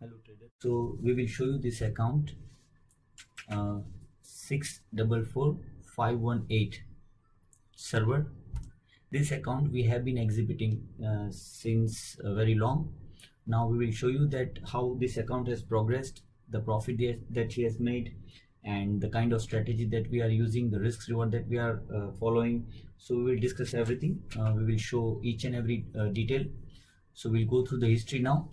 Hello trader. So we will show you this account 644518 server. This account we have been exhibiting since very long. Now we will show you that how this account has progressed, the profit that he has made, and the kind of strategy that we are using, the risks reward that we are following. So we will discuss everything. We will show each and every detail. So we'll go through the history now.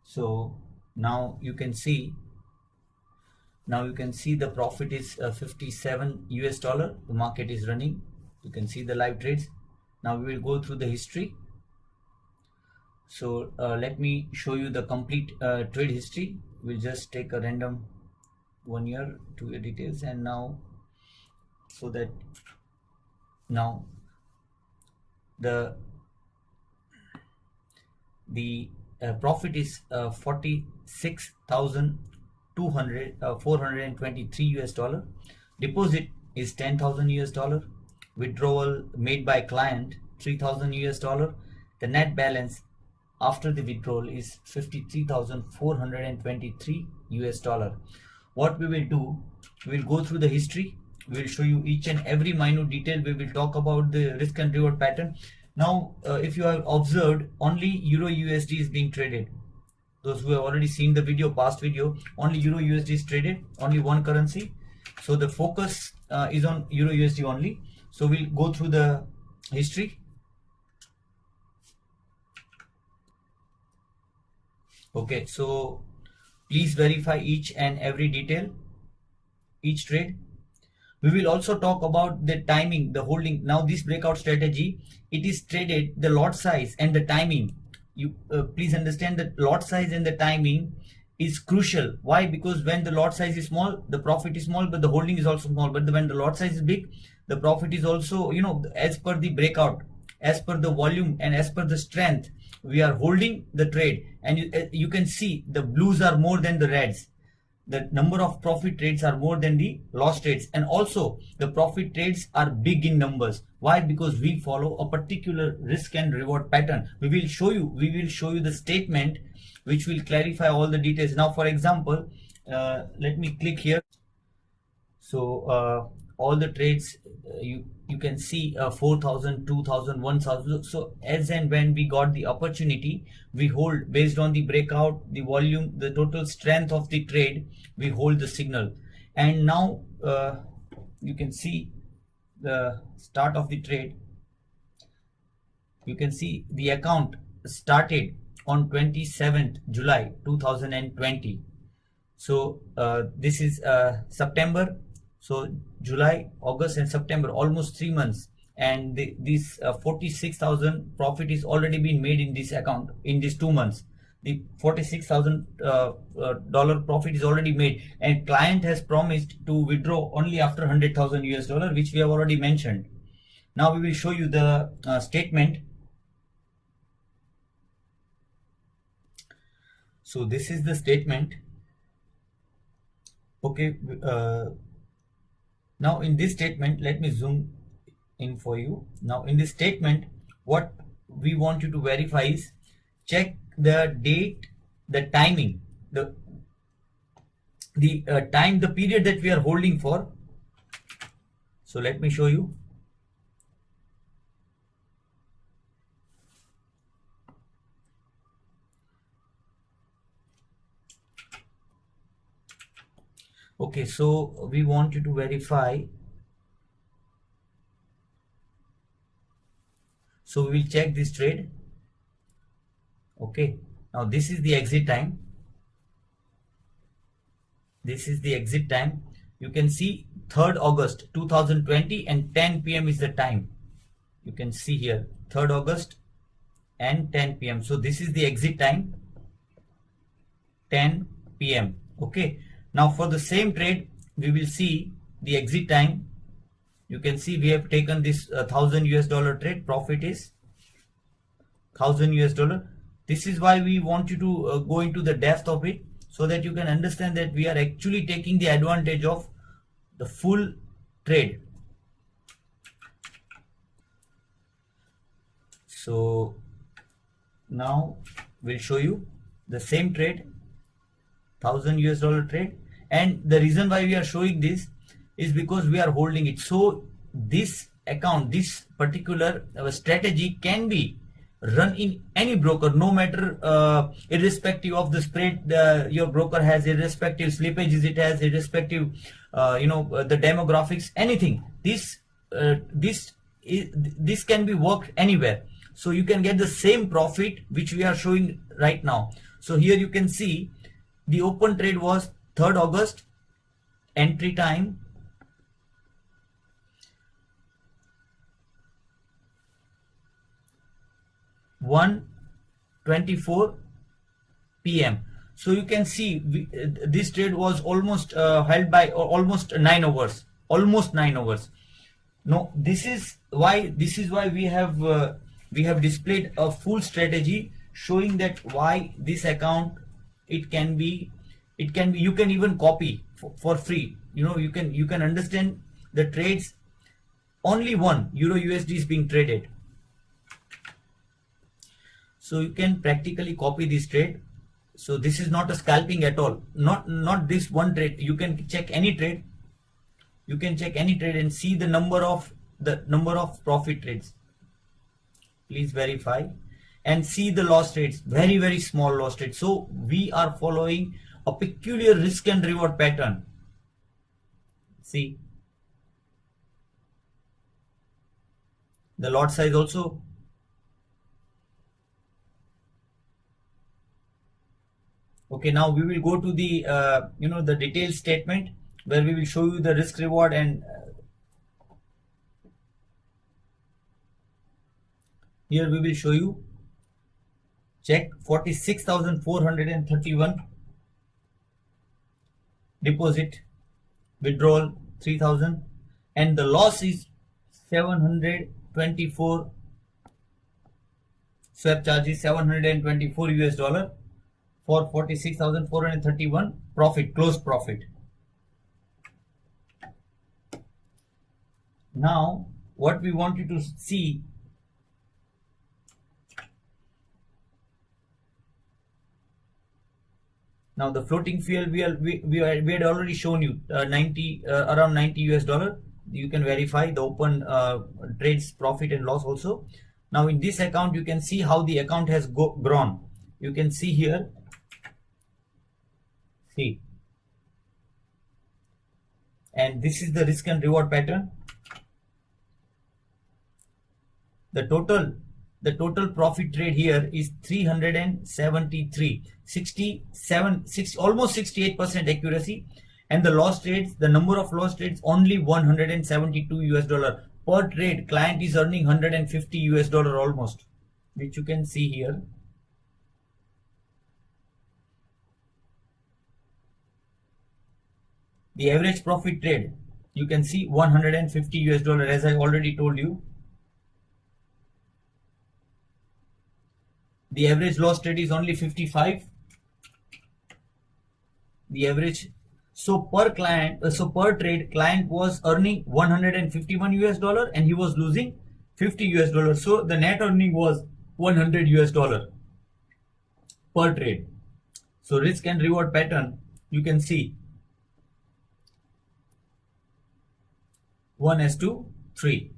So now you can see the profit is 57 US dollar. The market is running. You can see the live trades. Now we will go through the history. So let me show you the complete trade history. We'll just take a random 1 year, 2 year details, and now so that now the profit is 46,423 US dollar. Deposit is 10,000 US dollar. Withdrawal made by client 3,000 US dollar. The net balance after the withdrawal is 53,423 US dollar. What we will do, we will go through the history. We will show you each and every minute detail. We will talk about the risk and reward pattern. Now, if you have observed, only Euro USD is being traded. Those who have already seen the video, past video, only Euro USD is traded, only one currency. So the focus is on Euro USD only. So we'll go through the history. Okay, so please verify each and every detail, each trade. We will also talk about the timing, the holding. Now this breakout strategy, it is traded, the lot size and the timing. You please understand that lot size and the timing is crucial. Why? Because when the lot size is small, the profit is small, but the holding is also small. But when the lot size is big, the profit is also, as per the breakout, as per the volume and as per the strength, we are holding the trade. And you can see the blues are more than the reds. The number of profit trades are more than the loss trades, and also the profit trades are big in numbers. Why? Because we follow a particular risk and reward pattern. We will show you the statement which will clarify all the details. Now for example, let me click here. So all the trades, you can see 4,000, 2,000, 1,000. So as and when we got the opportunity, we hold based on the breakout, the volume, the total strength of the trade, we hold the signal. And now you can see the start of the trade. You can see the account started on 27th July 2020. So this is September. So July, August and September, almost 3 months. And this 46,000 profit is already been made in this account in these 2 months. The $46,000 profit is already made, and client has promised to withdraw only after 100,000 US dollar, which we have already mentioned. Now we will show you the statement. So this is the statement. Okay. Now in this statement, let me zoom in for you. Now in this statement, what we want you to verify is check the date, the timing, the time, the period that we are holding for. So let me show you. Okay, so we want you to verify. So we will check this trade. Okay, now this is the exit time. This is the exit time. You can see 3rd August 2020 and 10 p.m. is the time. You can see here 3rd August and 10 p.m. So this is the exit time, 10 p.m. Okay. Now for the same trade, we will see the exit time. You can see we have taken this 1,000 US dollar trade. Profit is 1,000 US dollar. This is why we want you to go into the depth of it, so that you can understand that we are actually taking the advantage of the full trade. So now we'll show you the same trade, $1,000 trade, and the reason why we are showing this is because we are holding it. So this account, this particular strategy can be run in any broker, no matter irrespective of the spread your broker has, irrespective slippages it has, irrespective the demographics, anything. This can be worked anywhere, so you can get the same profit which we are showing right now. So here you can see the open trade was 3rd August, entry time 1:24 p.m. So you can see this trade was almost held by almost 9 hours, almost 9 hours. No, this is why we have displayed a full strategy showing that why this account, it can be you can even copy for free. You can understand the trades. Only one Euro USD is being traded, so you can practically copy this trade. So this is not a scalping at all, not this one trade. You can check any trade, and see the number of profit trades. Please verify and see the loss trades, very very small loss trades. So we are following a peculiar risk and reward pattern. See the lot size also. Okay, now we will go to the the detailed statement where we will show you the risk reward, and here we will show you check 46,431, deposit, withdrawal 3,000, and the loss is 724, swap charges $724 for 46,431 profit, closed profit. Now what we want you to see, now the floating fuel we had already shown you around $90. You can verify the open trades profit and loss also. Now in this account you can see how the account has grown. You can see here, see, and this is the risk and reward pattern. The total profit trade here is 373, 67, almost 68% accuracy, and the loss trades, the number of loss trades only $172 per trade. Client is earning $150 almost, which you can see here. The average profit trade, you can see $150, as I already told you. The average loss trade is only 55. The average, so per client, per trade, client was earning $151 and he was losing $50. So the net earning was $100 per trade. So risk and reward pattern, you can see 1:3.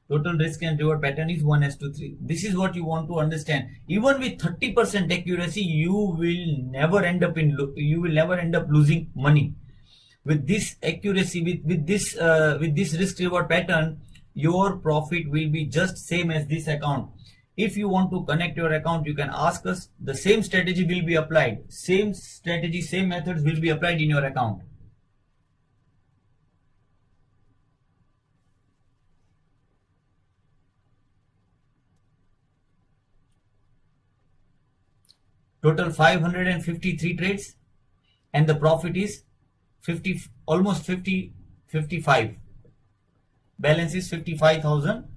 Total risk and reward pattern is 1:3. This is what you want to understand. Even with 30% accuracy, you will never end up losing money. With this accuracy, with this risk reward pattern, your profit will be just same as this account. If you want to connect your account, you can ask us. The same strategy will be applied. Same strategy, same methods will be applied in your account. Total 553 trades, and the profit is 55. Balance is 55,000,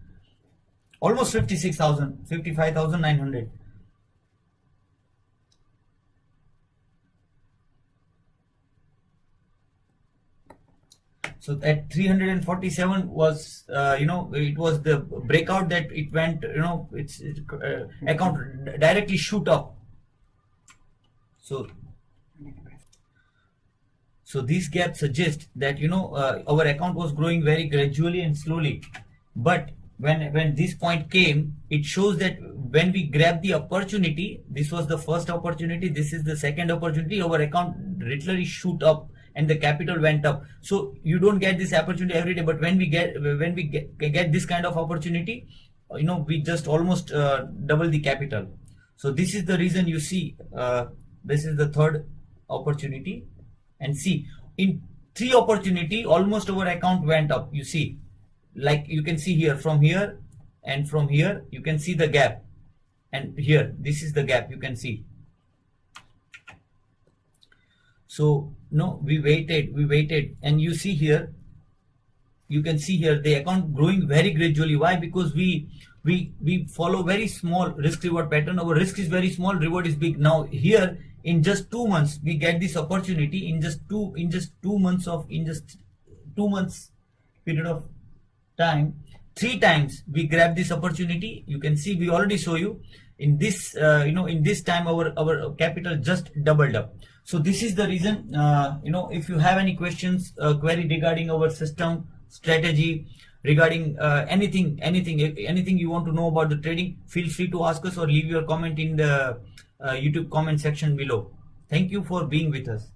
almost 56,000, 55,900. So at 347 was, it was the breakout that it went, its account directly shoot up. So these gaps suggest that our account was growing very gradually and slowly, but when this point came, it shows that when we grab the opportunity, this was the first opportunity, this is the second opportunity, our account literally shoot up and the capital went up. So you don't get this opportunity every day, but when we get this kind of opportunity, we just almost double the capital. So this is the reason you see, this is the third opportunity, and see, in three opportunity almost our account went up. You see, like you can see here, from here and from here you can see the gap, and here this is the gap you can see. So no, we waited, and you see here, you can see here the account growing very gradually. Why? Because we follow very small risk reward pattern. Our risk is very small, reward is big. Now here, in just 2 months we get this opportunity. In just two months period of time, 3 times we grab this opportunity. You can see, we already show you in this in this time our capital just doubled up. So this is the reason. If you have any questions, query regarding our system, strategy, regarding anything you want to know about the trading, feel free to ask us or leave your comment in the YouTube comment section below. Thank you for being with us.